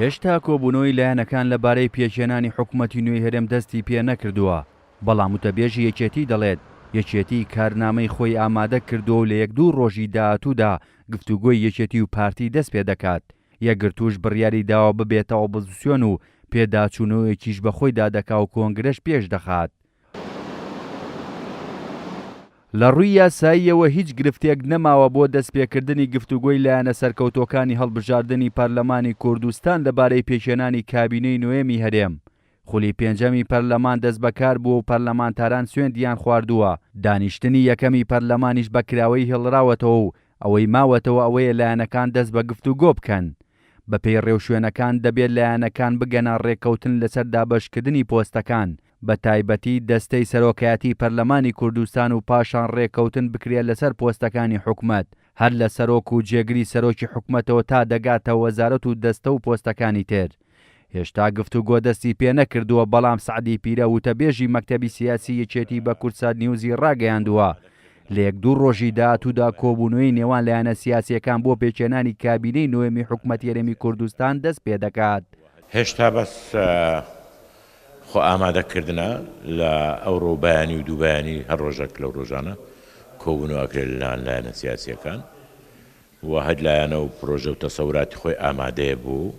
هێشتا کۆبوونەوەی لایەنەکان لەبارەی پێشێنانی حکوومەتی نوێی هەرێم دەستی پێ نەکردووە، بەڵام وتەبێژی یەکێتی دەڵێت یەکێتی کارنامەی خۆی ئامادە کردووە و لە 1-2 ڕۆژی داهاتوودا گفتوگۆی یەکێتی و پارتی دەست پێ دەکات. یەکگرتووش بڕیاری داوە ببێتە ئۆپۆزیسیۆن و پێداچوونەوەیەکیش بەخۆیدا دەکا و کۆنگرەش پێش دەخات. لە ڕووی یاساییەوە هیچ گرفتێک نەماوە بۆ دەستپێکردنی گفتوگۆی لایەنە سەرکەوتووەکانی هەڵبژاردننی پەرلەمانی کوردستان لەبارەی پێشێنانی کابینەی نوێمی هەرێم. خولی پێنجەمی پەرلەمان دەست بەکار بووە و پەرلەمانتاران سوێندیان خواردووە. دانیشتنی یەکەمی پەرلەمانیش بە کراوەی هێڵراوەتەوە و ئەوەی ماوەتەوە ئەوەیە لایەنەکان دەست بە گفتوگۆ بکەن. بەپێی ڕێوشوێنەکان دەبێت لایەنەکان بگەنە ڕێککەوتن لەسەر دابەشکردنی پۆستەکان، بە تایبەتی دەستەی سەرۆکایەتی پەرلەمانی کوردستان و پاشان ڕێککەوتن بکرێت لەسەر پۆستەکانی حکوومەت، هەر لە سەرۆک و جێگری سەرۆکی حکوومەتەوە تا دەگاتە وەزارەت و دەستە و پۆستەکانی تر. هێشتا گفتوگۆ دەستی پێ نەکردووە، بەڵام سعدی پیرە وتەبێژی مەکتەبی سیاسی یەکێتی بە کورسات نیوزی ڕاگەیاندووە لە 1-2 ڕۆژی داهاتوودا کۆبوونەوەی نێوان لایەنە سیاسیەکان بۆ پێچێنانی کابینەی نوێمی حکوومەتی هەرێمی کوردستان دەست پێ دەکات. هێشتا بەس خۆ ئامادەکردنە لە ئەوڕۆ بەیانی و دووبیانی هەر ڕۆژێک لەو ڕۆژانە کۆبوونەوەکرێت لەلایەن لایەنە سیاسیەکان و هەر لایەنە و پرۆژە و تەسەوراتی خۆی ئامادەیە بوو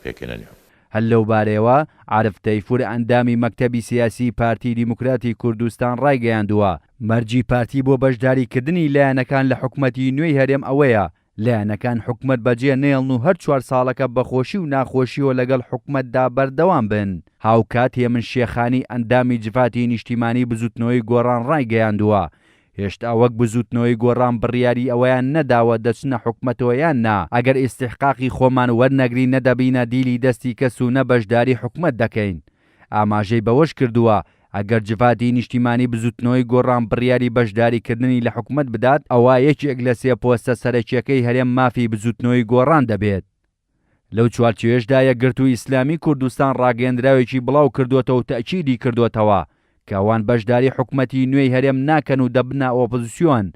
پێکێنانی. هەر لەو بارەیەوە عارف تەیفور ئەندامی مەکتەبی سیاسی پارتی دیموکراتی کوردستان ڕایگەیاندووە مەرجی پارتی بۆ بەشداریکردنی لایەنەکان لە حکوومەتی نوێی هەرێم ئەوەیە لایەنەکان حکوومەت بەجێ نێڵن و هەر 4 ساڵەکە بەخۆشی و ناخۆشیەوە لەگەڵ حکوومەتدا بەردەوام بن. هاوکات هێمن شێخانی ئەندامی جفاتی نیشتیمانی بزوتنەوەی گۆڕان ڕایگەیاندووە هێشتا وەک بزوتنەوەی گۆڕان بڕیاری ئەوەیان نەداوە دەچنە حکوومەتەوە یان نا، ئەگەر ئیستحقاقی خۆمان وەرنەگری نەدەبینە دیلی دەستی کەس و نەبەشداری حکوومەت دەکەین. ئاماژەی بەوەش کردووە ئەگەر جفاتی نیشتیمانی بزوتنەوەی گۆڕان بڕیاری بەشداریکردنی لە حکوومەت بدات، ئەوە یەکێک لە 3 پۆستە سەرەکیەکەی هەرێم مافی بزوتنەوەی گۆڕان دەبێت. لەو چوارچێژدا یەکگرتووی ئیسلامی کوردستان ڕاگەیەندراوێکی بڵاو کردوێتەوە و تەکیدی کردوێتەوە کەوان بەشداری حکوومەتی نوێی هەرێم ناکەن و دەبنە ئۆپۆزیسیۆن.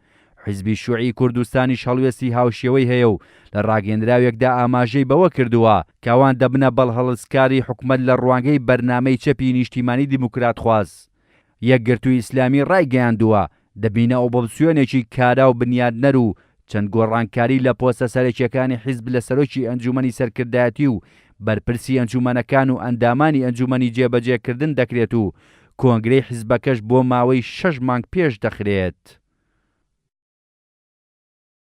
حیزبی شووعی کوردستانیش هەڵوێستی هاوشێوەی هەیە و لە ڕاگەیەندراوێکدا ئاماژەی بەوە کردووە کەوان دەبنە بەڵهەڵسکاری حکوومەت لە ڕوانگەی بەرنامەی چەپی نیشتیمانی دیموکرات خواست. یەکگرتووی ئیسلامی ڕایگەیاندووە دەبینە ئۆپۆزیسیۆنێکی کارا و بنیادنەر و چەند گۆڕانکاری لە پۆستە سەرەکیەکانی حیزب لە سەرۆکی ئەنجومەنی سەرکردایەتی و بەرپرسی ئەنجومەنەکان و ئەندامانی ئەنجومەنی جێبەجێکردن دەکرێت و کۆنگرەی حیزبەکەش بۆ ماوەی 6 مانگ پێش دەخرێت.